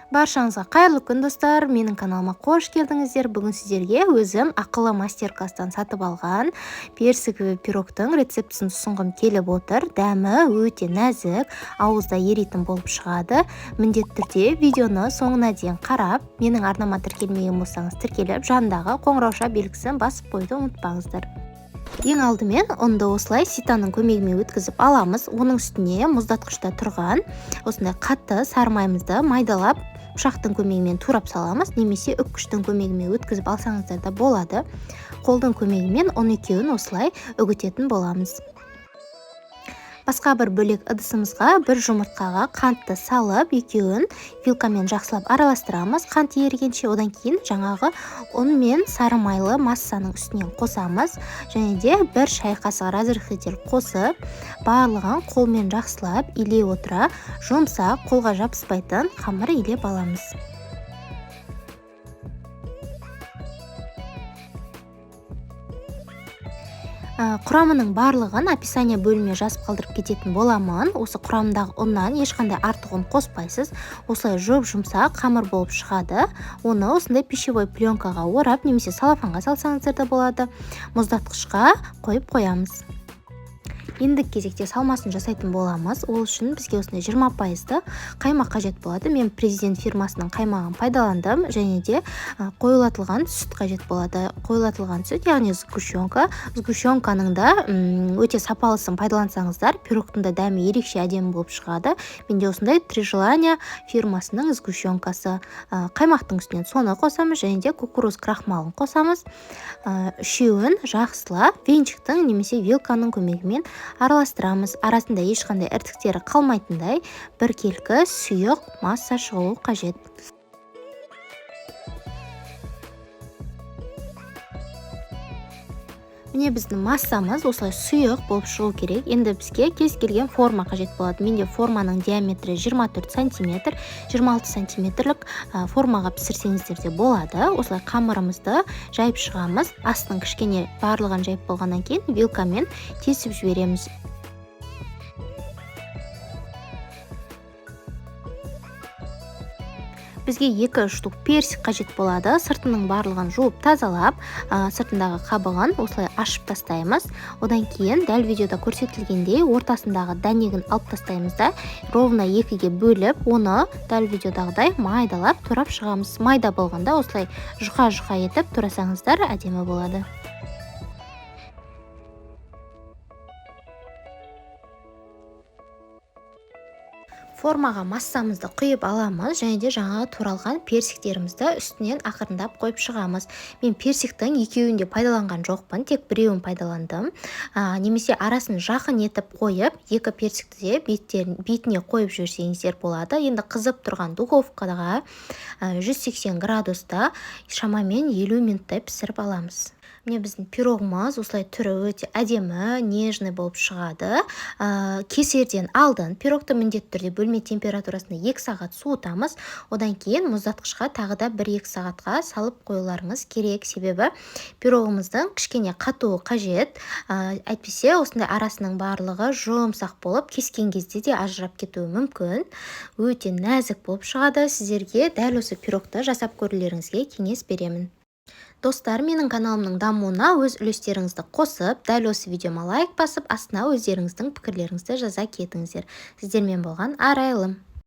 Баршаңызға қайырлы күн достар, менің каналыма қош келдіңіздер. Бүгін сіздерге өзім ақылы мастер-класстан сатып алған персиковый пирогтың рецептісін ұсынғым келіп отыр. Дәмі өте нәзік, ауызда еритін болып шығады. Міндетті түрде видеоны соңына дейін қарап, менің арнама тіркелмеген болсаңыз тіркеліп, жанындағы қоңырауша белгісін басып қойды ұмытпаңыздар. Ең алдымен ұнды осылай ситаның көмегімен өткізіп аламыз. Оның үстіне мұздатқышта тұрған осындай қатты сары майымызды майдалап пышақтың көмегімен турап саламыз, немесе үккіштің көмегімен өткізіп алсаңыздар да болады. Қолдың көмегімен 12-ін осылай үгітетін боламыз. Басқа бір бөлек ыдысымызға бір жұмыртқаға қантты салып, екеуін вилкамен жақсылап араластырамыз. Қант ерігенше, одан кейін жаңағы ұн мен сары майлы массаның үстінен қосамыз. Және де бір шай қасығы разрыхлитель қосып, барлығын қолмен жақсылап илей отыра, жұмсақ, қолға жабыспайтын қамыр илеп аламыз. Құрамының барлығын описание бөліміне жазып қалдырып кететін боламын. Осы құрамындағы ұннан ешқандай артық ұн қоспайсыз. Осылай жұмсақ қамыр болып шығады. Оны осындай пищевой пленкаға орап, немесе салафанға салсаңыздар да болады. Мұздатқышқа қойып қоямыз. Ендік кезекте салмасын жасайтын боламыз. Ол үшін бізге осындай 20%-ды қаймақ қажет болады. Мен Президент фирмасының қаймағын пайдаландым, және де қойылатылған сүт қажет болады. Қойылатылған сүт, яғни сгущенка. Сгущенканың да өте сапалысын пайдалансаңыздар, пирогтың да дәмі ерекше әдемі болып шығады. Менде осындай Три желания фирмасының сгущенкасы. Қаймақтың үстінен соны қосамыз, және де кукуруз крахмалын қосамыз. Үшеуін жақсылап венчиктің немесе вилканың көмегімен араластырамыз. Арасында ешқандай іртіктері қалмайтындай біркелкі сұйық масса шығуы қажет. Міне біздің массамыз осылай сұйық болып шығу керек. Енді бізге кез келген форма қажет болады. Менде форманың диаметрі 24 см, 26 см формаға пісірсеңіздер де болады. Осылай қамырымызды жайып шығамыз. Астын кішкене барлығын жайып болғаннан кейін вилкамен тесіп жібереміз. Бізге 2 штук персик қажет болады. Сыртының барлығын жуып тазалап, сыртындағы қабығын осылай ашып тастаймыз. Одан кейін дәл видеода көрсетілгендей ортасындағы дәнегін алып тастаймыз да, ровно 2-ге бөліп, оны дәл видеодағыдай майдалап турап шығамыз. Майда болғанда осылай жұқа-жұқа етіп турасаңыздар әдемі болады. Формаға массамызды құйып аламыз, және де жаңағы туралған персиктерімізді үстінен ақырындап қойып шығамыз. Мен персиктің екеуін де пайдаланған жоқпын, тек біреуін пайдаландым. Немесе арасын жақын етіп қойып, 2 персикті де бетіне қойып жүрсеңіздер болады. Енді қызып тұрған духовкаға 180 градуста шамамен 50 минуттай пісіріп аламыз. Міне біздің пирогымыз осылай түрі өте әдемі, нежный болып шығады. Кесерден алдын пирогты міндетті түрде бөлме температурасында 2 сағат суытамыз. Одан кейін мұздатқышқа тағы да 1-2 сағатқа салып қоюларыңыз керек. Себебі пирогымыздың кішкене қатуы қажет. Әйтпесе осындай арасының барлығы жұмсақ болып, кескен кезде де ажырап кетуі мүмкін. Өте нәзік болып шығады. Сіздерге дәл осы пирогты жасап көрулеріңізге кеңес беремін. Достар, менің каналымның дамуына өз үлестеріңізді қосып, дәл осы видеома лайк басып, астына өздеріңіздің пікірлеріңізді жаза кетіңіздер. Сіздермен болған арайлым.